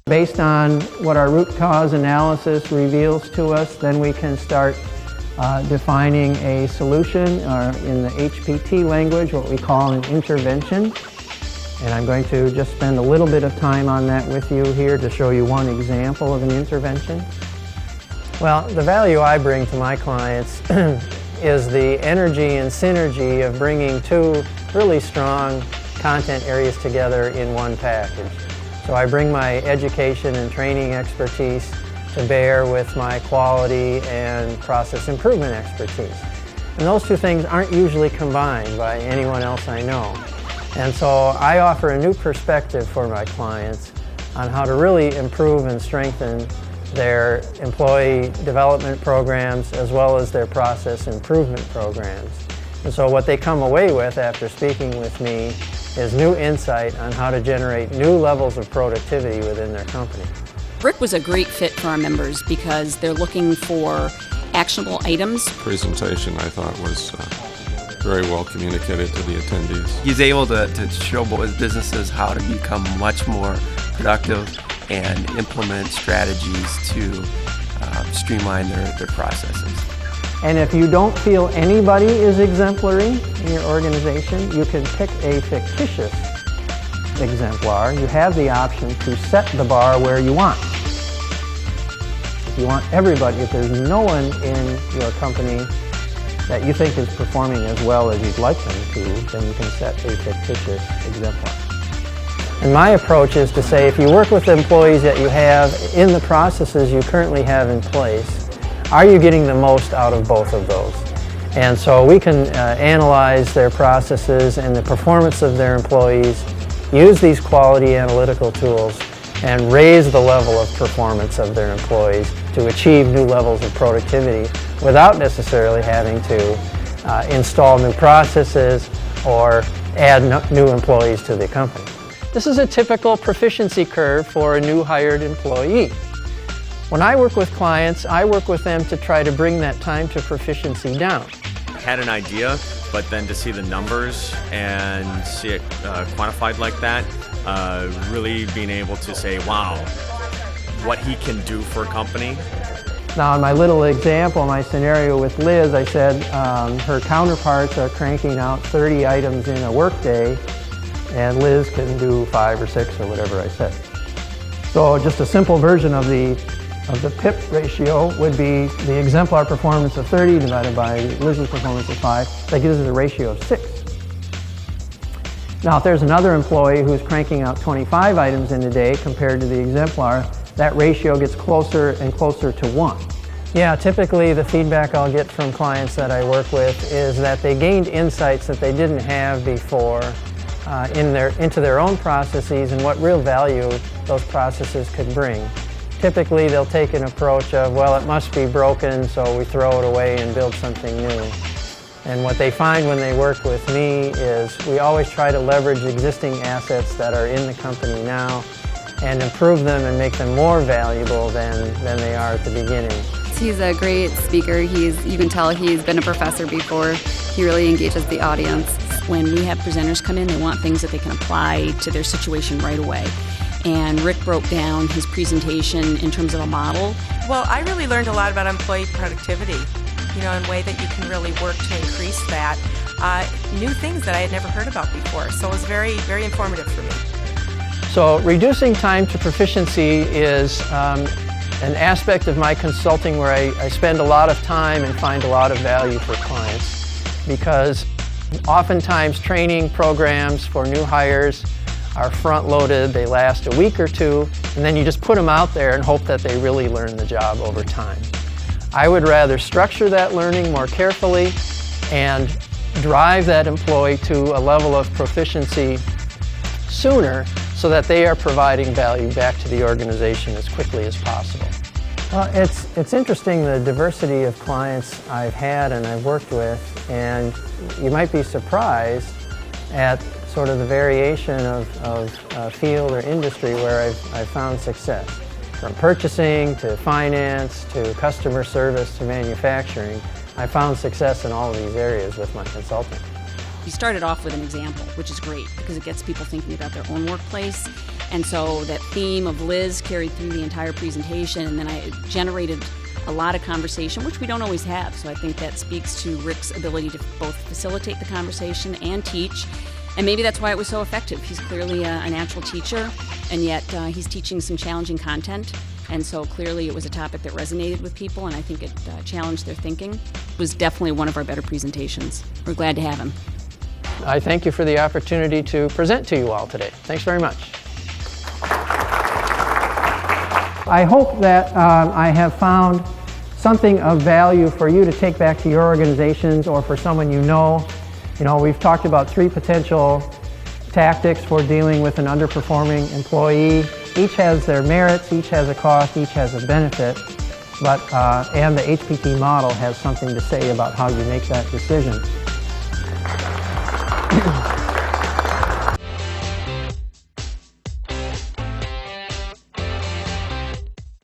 Based on what our root cause analysis reveals to us, then we can start defining a solution, or in the HPT language, what we call an intervention. And I'm going to just spend a little bit of time on that with you here to show you one example of an intervention. Well, the value I bring to my clients is the energy and synergy of bringing two really strong content areas together in one package. So I bring my education and training expertise to bear with my quality and process improvement expertise. And those two things aren't usually combined by anyone else I know. And so I offer a new perspective for my clients on how to really improve and strengthen their employee development programs as well as their process improvement programs. And so what they come away with after speaking with me is new insight on how to generate new levels of productivity within their company. Rick was a great fit for our members because they're looking for actionable items. Presentation, I thought, was very well communicated to the attendees. He's able to show both businesses how to become much more productive and implement strategies to streamline their processes. And if you don't feel anybody is exemplary in your organization, you can pick a fictitious exemplar. You have the option to set the bar where you want. If you want everybody, if there's no one in your company that you think is performing as well as you'd like them to, then you can set a fictitious exemplar. And my approach is to say, if you work with the employees that you have in the processes you currently have in place, are you getting the most out of both of those? And so we can analyze their processes and the performance of their employees, use these quality analytical tools, and raise the level of performance of their employees to achieve new levels of productivity without necessarily having to install new processes or add new employees to the company. This is a typical proficiency curve for a new hired employee. When I work with clients, I work with them to try to bring that time to proficiency down. I had an idea, but then to see the numbers and see it quantified like that, really being able to say, wow, what he can do for a company. Now in my little example, my scenario with Liz, I said her counterparts are cranking out 30 items in a workday, and Liz can do 5 or 6 or whatever I said. So just a simple version of the PIP ratio would be the exemplar performance of 30 divided by Liz's performance of 5. That gives us a ratio of 6. Now if there's another employee who's cranking out 25 items in a day compared to the exemplar, that ratio gets closer and closer to 1. Yeah, typically the feedback I'll get from clients that I work with is that they gained insights that they didn't have before into their own processes and what real value those processes could bring. Typically they'll take an approach of, well, it must be broken, so we throw it away and build something new. And what they find when they work with me is we always try to leverage existing assets that are in the company now and improve them and make them more valuable than they are at the beginning. He's a great speaker. You can tell he's been a professor before. He really engages the audience. When we have presenters come in, they want things that they can apply to their situation right away. And Rick broke down his presentation in terms of a model. Well, I really learned a lot about employee productivity, in a way that you can really work to increase that. New things that I had never heard about before, so it was very, very informative for me. So reducing time to proficiency is an aspect of my consulting where I spend a lot of time and find a lot of value for clients, because oftentimes training programs for new hires are front-loaded, they last a week or two, and then you just put them out there and hope that they really learn the job over time. I would rather structure that learning more carefully and drive that employee to a level of proficiency sooner so that they are providing value back to the organization as quickly as possible. Well, it's interesting, the diversity of clients I've had and I've worked with, and you might be surprised at sort of the variation of field or industry where I've found success. From purchasing to finance to customer service to manufacturing, I found success in all of these areas with my consulting. he started off with an example, which is great because it gets people thinking about their own workplace. And so that theme of Liz carried through the entire presentation, and then I generated a lot of conversation, which we don't always have. So I think that speaks to Rick's ability to both facilitate the conversation and teach. And maybe that's why it was so effective. He's clearly a natural teacher, and yet he's teaching some challenging content. And so clearly it was a topic that resonated with people, and I think it challenged their thinking. It was definitely one of our better presentations. We're glad to have him. I thank you for the opportunity to present to you all today. Thanks very much. I hope that I have found something of value for you to take back to your organizations or for someone you know. You know, we've talked about 3 potential tactics for dealing with an underperforming employee. Each has their merits, each has a cost, each has a benefit, but and the HPT model has something to say about how you make that decision.